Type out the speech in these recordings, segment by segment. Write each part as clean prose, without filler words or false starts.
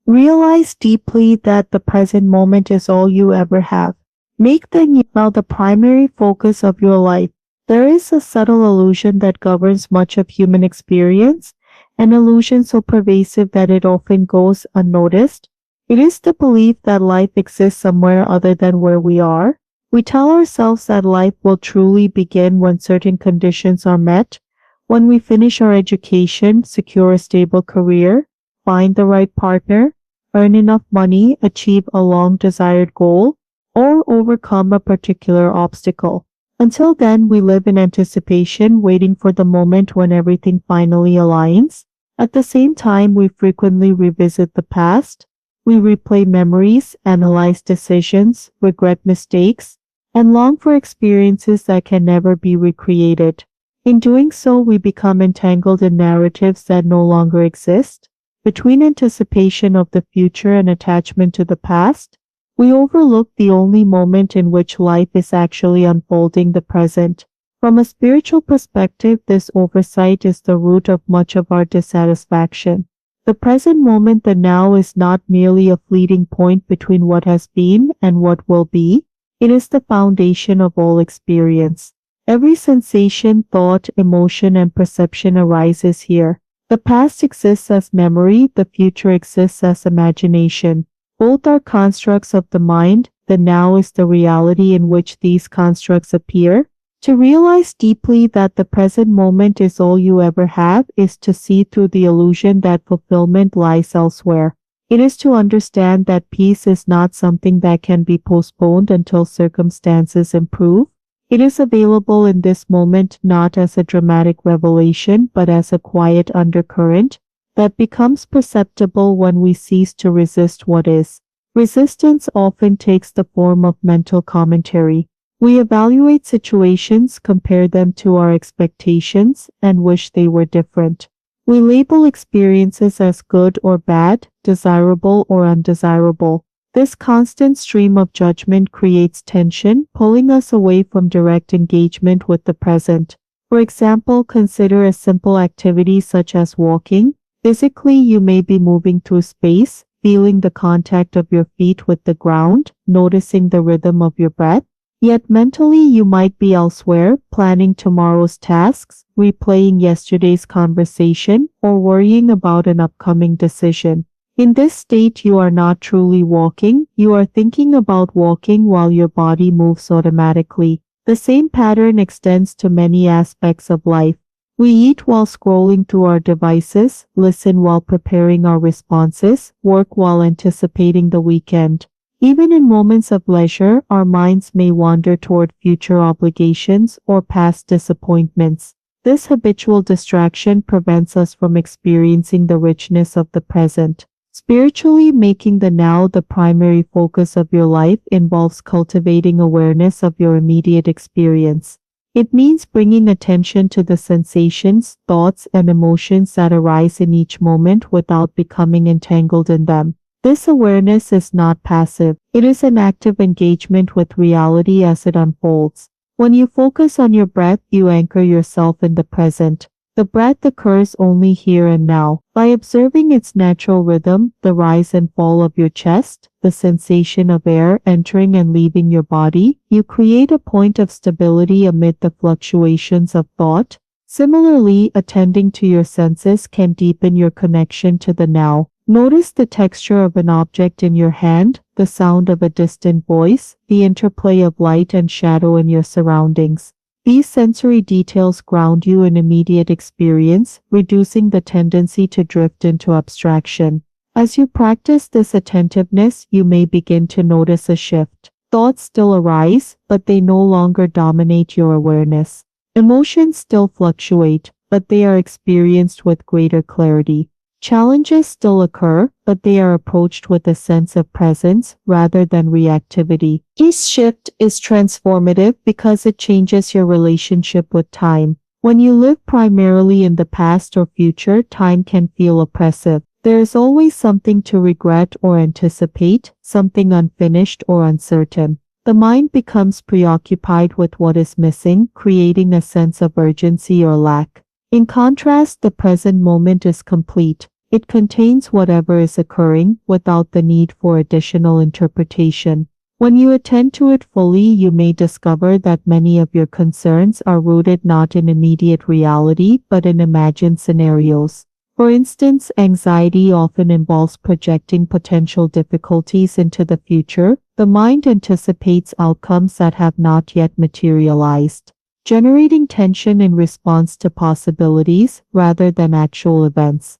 Realize deeply that the present moment is all you ever have. Make the now the primary focus of your life. There is a subtle illusion that governs much of human experience, an illusion so pervasive that it often goes unnoticed. It is the belief that life exists somewhere other than where we are. We tell ourselves that life will truly begin when certain conditions are met, when we finish our education, secure a stable career, find the right partner, earn enough money, achieve a long desired goal, or overcome a particular obstacle. Until then, we live in anticipation, waiting for the moment when everything finally aligns. At the same time, we frequently revisit the past. We replay memories, analyze decisions, regret mistakes, and long for experiences that can never be recreated. In doing so, we become entangled in narratives that no longer exist. Between anticipation of the future and attachment to the past, we overlook the only moment in which life is actually unfolding, the present. From a spiritual perspective, this oversight is the root of much of our dissatisfaction. The present moment, the now, is not merely a fleeting point between what has been and what will be. It is the foundation of all experience. Every sensation, thought, emotion, and perception arises here. The past exists as memory, the future exists as imagination. Both are constructs of the mind. The now is the reality in which these constructs appear. To realize deeply that the present moment is all you ever have is to see through the illusion that fulfillment lies elsewhere. It is to understand that peace is not something that can be postponed until circumstances improve. It is available in this moment not as a dramatic revelation but as a quiet undercurrent that becomes perceptible when we cease to resist what is. Resistance often takes the form of mental commentary. We evaluate situations, compare them to our expectations, and wish they were different. We label experiences as good or bad, desirable or undesirable. This constant stream of judgment creates tension, pulling us away from direct engagement with the present. For example, consider a simple activity such as walking. Physically, you may be moving through space, feeling the contact of your feet with the ground, noticing the rhythm of your breath. Yet mentally, you might be elsewhere, planning tomorrow's tasks, replaying yesterday's conversation, or worrying about an upcoming decision. In this state, you are not truly walking. You are thinking about walking while your body moves automatically. The same pattern extends to many aspects of life. We eat while scrolling through our devices, listen while preparing our responses, work while anticipating the weekend. Even in moments of leisure, our minds may wander toward future obligations or past disappointments. This habitual distraction prevents us from experiencing the richness of the present. Spiritually, making the now the primary focus of your life involves cultivating awareness of your immediate experience. It means bringing attention to the sensations, thoughts, and emotions that arise in each moment without becoming entangled in them. This awareness is not passive. It is an active engagement with reality as it unfolds. When you focus on your breath, you anchor yourself in the present. The breath occurs only here and now. By observing its natural rhythm, the rise and fall of your chest, the sensation of air entering and leaving your body, you create a point of stability amid the fluctuations of thought. Similarly, attending to your senses can deepen your connection to the now. Notice the texture of an object in your hand, the sound of a distant voice, the interplay of light and shadow in your surroundings. These sensory details ground you in immediate experience, reducing the tendency to drift into abstraction. As you practice this attentiveness, you may begin to notice a shift. Thoughts still arise, but they no longer dominate your awareness. Emotions still fluctuate, but they are experienced with greater clarity. Challenges still occur, but they are approached with a sense of presence rather than reactivity. This shift is transformative because it changes your relationship with time. When you live primarily in the past or future, time can feel oppressive. There is always something to regret or anticipate, something unfinished or uncertain. The mind becomes preoccupied with what is missing, creating a sense of urgency or lack. In contrast, the present moment is complete. It contains whatever is occurring without the need for additional interpretation. When you attend to it fully, you may discover that many of your concerns are rooted not in immediate reality but in imagined scenarios. For instance, anxiety often involves projecting potential difficulties into the future. The mind anticipates outcomes that have not yet materialized, generating tension in response to possibilities rather than actual events.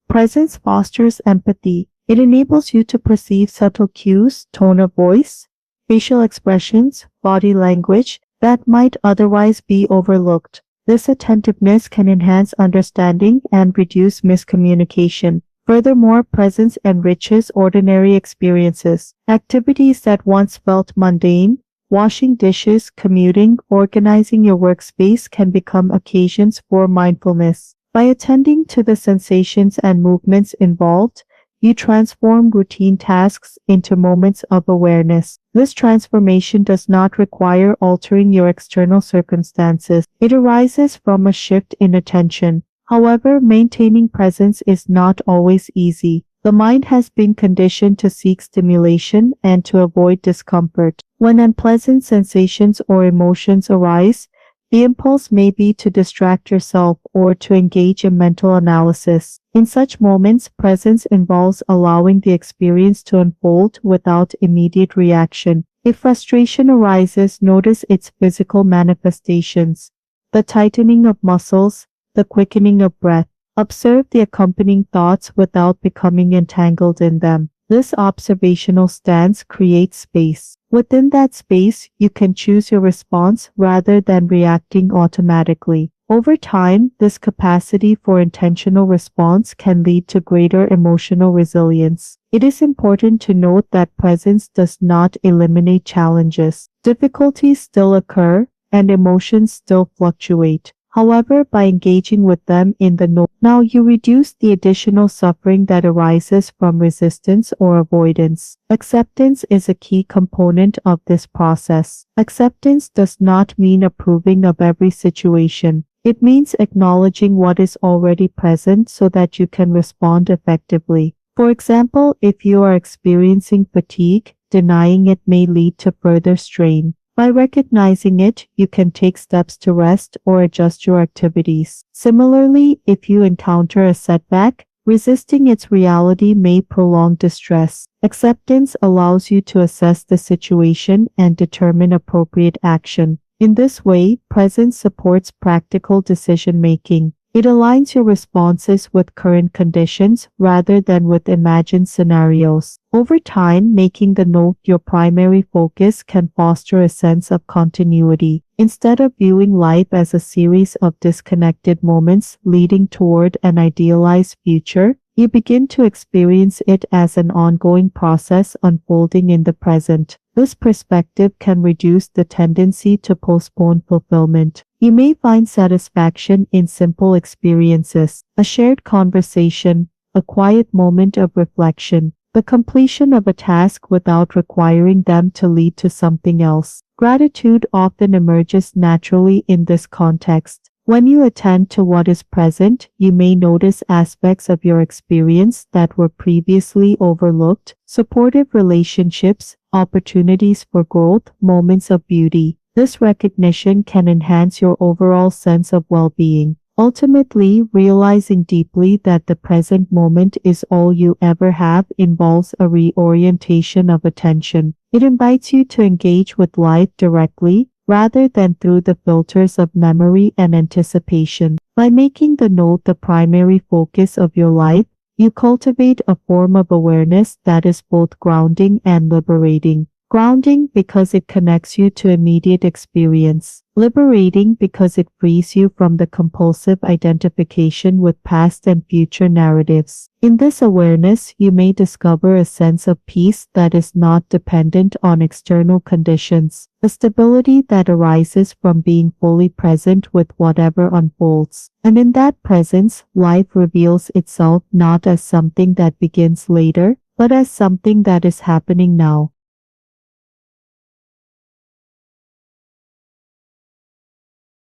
Presence fosters empathy. It enables you to perceive subtle cues, tone of voice, facial expressions, body language that might otherwise be overlooked. This attentiveness can enhance understanding and reduce miscommunication. Furthermore, presence enriches ordinary experiences. Activities that once felt mundane, washing dishes, commuting, organizing your workspace can become occasions for mindfulness. By attending to the sensations and movements involved, you transform routine tasks into moments of awareness. This transformation does not require altering your external circumstances. It arises from a shift in attention. However, maintaining presence is not always easy. The mind has been conditioned to seek stimulation and to avoid discomfort. When unpleasant sensations or emotions arise, the impulse may be to distract yourself or to engage in mental analysis. In such moments, presence involves allowing the experience to unfold without immediate reaction. If frustration arises, notice its physical manifestations: the tightening of muscles, the quickening of breath. Observe the accompanying thoughts without becoming entangled in them. This observational stance creates space. Within that space, you can choose your response rather than reacting automatically. Over time, this capacity for intentional response can lead to greater emotional resilience. It is important to note that presence does not eliminate challenges. Difficulties still occur, and emotions still fluctuate. However, by engaging with them in the now, you reduce the additional suffering that arises from resistance or avoidance. Acceptance is a key component of this process. Acceptance does not mean approving of every situation. It means acknowledging what is already present so that you can respond effectively. For example, if you are experiencing fatigue, denying it may lead to further strain. By recognizing it, you can take steps to rest or adjust your activities. Similarly, if you encounter a setback, resisting its reality may prolong distress. Acceptance allows you to assess the situation and determine appropriate action. In this way, presence supports practical decision-making. It aligns your responses with current conditions rather than with imagined scenarios. Over time, making the note your primary focus can foster a sense of continuity. Instead of viewing life as a series of disconnected moments leading toward an idealized future, you begin to experience it as an ongoing process unfolding in the present. This perspective can reduce the tendency to postpone fulfillment. You may find satisfaction in simple experiences: a shared conversation, a quiet moment of reflection, the completion of a task without requiring them to lead to something else. Gratitude often emerges naturally in this context. When you attend to what is present, you may notice aspects of your experience that were previously overlooked: supportive relationships, opportunities for growth, moments of beauty. This recognition can enhance your overall sense of well-being. Ultimately, realizing deeply that the present moment is all you ever have involves a reorientation of attention. It invites you to engage with life directly, rather than through the filters of memory and anticipation. By making the note the primary focus of your life, you cultivate a form of awareness that is both grounding and liberating. Grounding because it connects you to immediate experience. Liberating because it frees you from the compulsive identification with past and future narratives. In this awareness, you may discover a sense of peace that is not dependent on external conditions, a stability that arises from being fully present with whatever unfolds. And in that presence, life reveals itself not as something that begins later, but as something that is happening now.